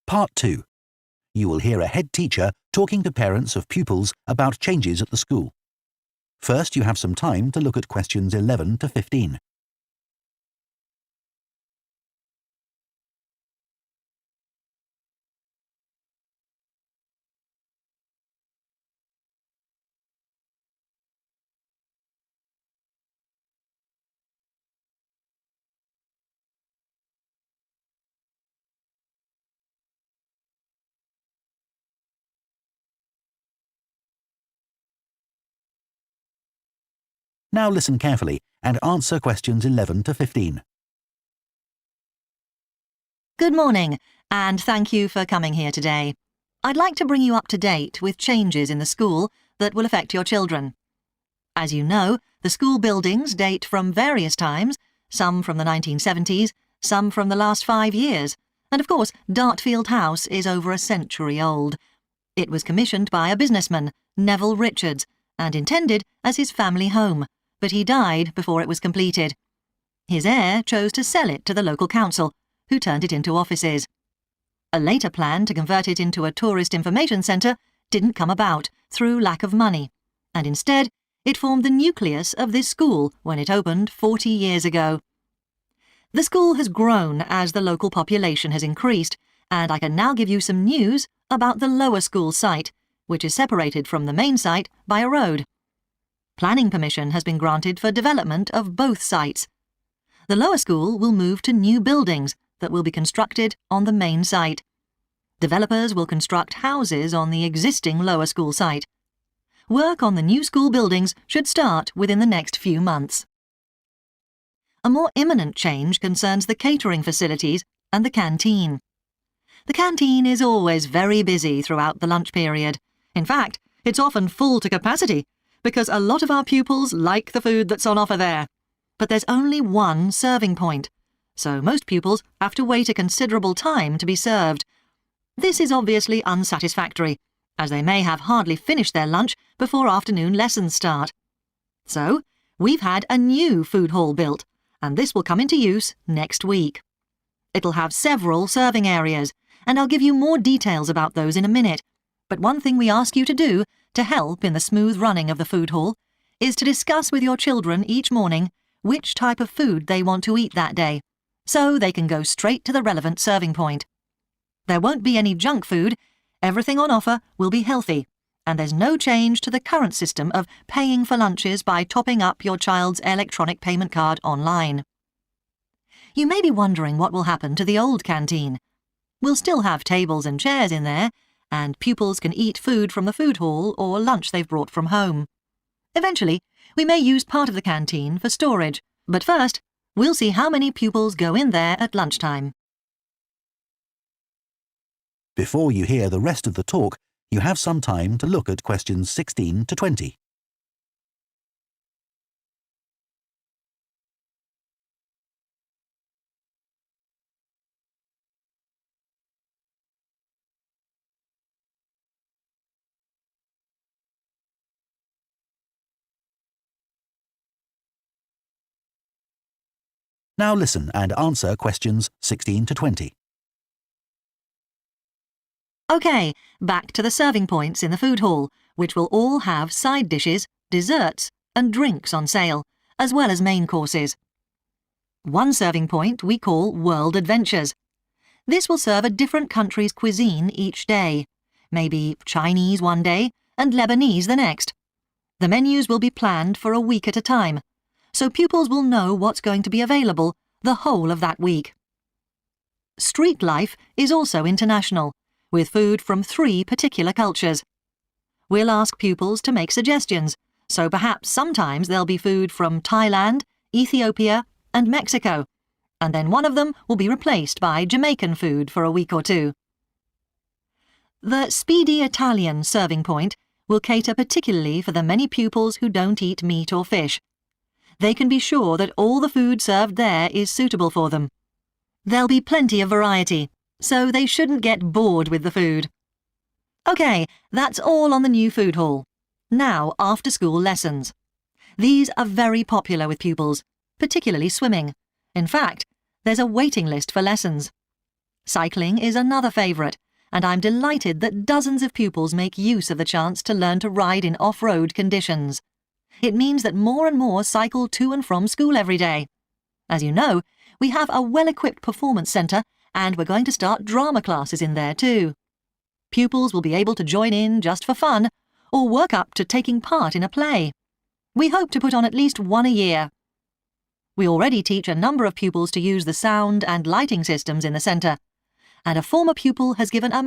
Part 2. You will hear a head teacher talking to parents of pupils about changes at the school. First, you have some time to look at questions 11 to 15. Now listen carefully and answer questions 11 to 15. Good morning, and thank you for coming here today. I'd like to bring you up to date with changes in the school that will affect your children. As you know, the school buildings date from various times, some from the 1970s, some from the last 5 years, and of course, Dartfield House is over a century old. It was commissioned by a businessman, Neville Richards, and intended as his family home, but he died before it was completed. His heir chose to sell it to the local council, who turned it into offices. A later plan to convert it into a tourist information centre didn't come about through lack of money, and instead it formed the nucleus of this school when it opened 40 years ago. The school has grown as the local population has increased, and I can now give you some news about the lower school site, which is separated from the main site by a road. Planning permission has been granted for development of both sites. The lower school will move to new buildings that will be constructed on the main site. Developers will construct houses on the existing lower school site. Work on the new school buildings should start within the next few months. A more imminent change concerns the catering facilities and the canteen. The canteen is always very busy throughout the lunch period. In fact, it's often full to capacity, because a lot of our pupils like the food that's on offer there. But there's only one serving point, so most pupils have to wait a considerable time to be served. This is obviously unsatisfactory, as they may have hardly finished their lunch before afternoon lessons start. So, we've had a new food hall built, and this will come into use next week. It'll have several serving areas, and I'll give you more details about those in a minute. But one thing we ask you to do to help in the smooth running of the food hall is to discuss with your children each morning which type of food they want to eat that day, so they can go straight to the relevant serving point. There won't be any junk food, everything on offer will be healthy, and there's no change to the current system of paying for lunches by topping up your child's electronic payment card online. You may be wondering what will happen to the old canteen. We'll still have tables and chairs in there, and pupils can eat food from the food hall or lunch they've brought from home. Eventually, we may use part of the canteen for storage, but first, we'll see how many pupils go in there at lunchtime. Before you hear the rest of the talk, you have some time to look at questions 16 to 20. Now listen and answer questions 16 to 20. OK, back to the serving points in the food hall, which will all have side dishes, desserts and drinks on sale, as well as main courses. One serving point we call World Adventures. This will serve a different country's cuisine each day, maybe Chinese one day and Lebanese the next. The menus will be planned for a week at a time, so pupils will know what's going to be available the whole of that week. Street life is also international, with food from 3 particular cultures. We'll ask pupils to make suggestions, so perhaps sometimes there'll be food from Thailand, Ethiopia and Mexico, and then one of them will be replaced by Jamaican food for a week or 2. The Speedy Italian serving point will cater particularly for the many pupils who don't eat meat or fish. They can be sure that all the food served there is suitable for them. There'll be plenty of variety, so they shouldn't get bored with the food. OK, that's all on the new food hall. Now, after-school lessons. These are very popular with pupils, particularly swimming. In fact, there's a waiting list for lessons. Cycling is another favourite, and I'm delighted that dozens of pupils make use of the chance to learn to ride in off-road conditions. It means that more and more cycle to and from school every day. As you know, we have a well-equipped performance centre, and we're going to start drama classes in there too. Pupils will be able to join in just for fun, or work up to taking part in a play. We hope to put on at least one a year. We already teach a number of pupils to use the sound and lighting systems in the centre, and a former pupil has given a